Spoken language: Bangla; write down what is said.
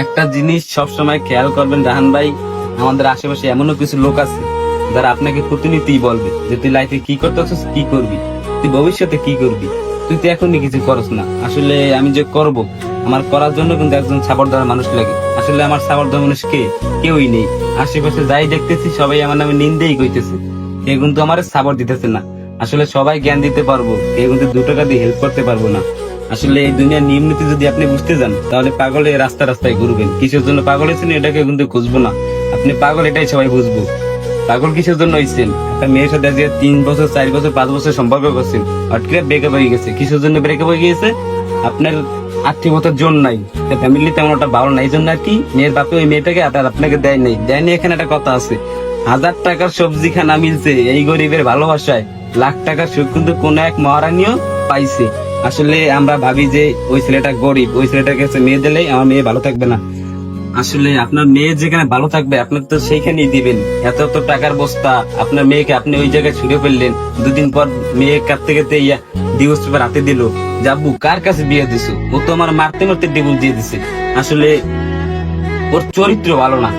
একটা জিনিস সব সময় খেয়াল করবেন রাহান ভাই, আমাদের আশেপাশে এমনও কিছু লোক আছে যারা আপনাকে প্রতিনিয়তই বলবে যে তুই লাইফে কি করতেছিস, কি করবি, তুই ভবিষ্যতে কি করবি, তুই তো এখনই কিছু করস না। আসলে আমি যে করব, আমার করার জন্য কিন্তু একজন সাপোর্ট দেওয়ার মানুষ লাগে। আসলে আমার সাপোর্ট দেওয়ার মানুষ কে? কেউই নেই। আশেপাশে যাই দেখতেছি সবাই আমার নামে নিন্দেই কইতেছে, কেউ কিন্তু আমার সাপোর্ট দিতেছে না। আসলে সবাই জ্ঞান দিতে পারবো, কেউ কিন্তু 2 টাকা দিয়ে হেল্প করতে পারবো না। আসলে এই দুনিয়ার নিয়ম নীতি যদি আপনি বুঝতে যান, তাহলে পাগলে রাস্তা রাস্তায় ঘুরবেন। কিসের জন্য পাগল হয়েছেন এটাকে কিন্তু খুঁজবো না, আপনি পাগল এটাই সবাই বুঝবো। পাগল কিসের জন্য হয়েছেন? একটা মেয়ের সাথে আজকে 3 বছর 4 বছর 5 বছর সম্পর্ক করছেন, হঠাৎ করে ব্রেকআপ হয়ে গেছে। কিসের জন্য ব্রেকআপ হয়ে গিয়েছে? আপনার আর্থিকতার জোর নাই, ফ্যামিলি তেমন একটা ভালো নাই, এই জন্য আর কি মেয়ের বাপে ওই মেয়েটাকে আপনাকে দেয়নি। এখানে একটা কথা আছে, 1000 টাকার সবজি খানা মিলছে এই গরিবের ভালোবাসায়, লাখ টাকার সুখ কিন্তু কোন এক মহারানীও পাইছে। আসলে আমরা ভাবি যে ওই ছেলেটা গরিব, ওই ছেলেটার কাছে মেয়ে দিলেই আমার মেয়ে ভালো থাকবে না। আসলে আপনার মেয়ে যেখানে ভালো থাকবে আপনার তো সেইখানেই দিবেন। এত এত টাকার বস্তা আপনার মেয়েকে আপনি ওই জায়গায় ছুড়ে ফেললেন, 2 দিন পর মেয়ে কাঁদতে কাঁদতে ডিভোর্স পেপার হাতে দিল। যাবু কার কাছে বিয়ে দিছো? ও তো আমার মারতে মারতে ডিভোর্স দিয়ে দিছে। আসলে ওর চরিত্র ভালো না।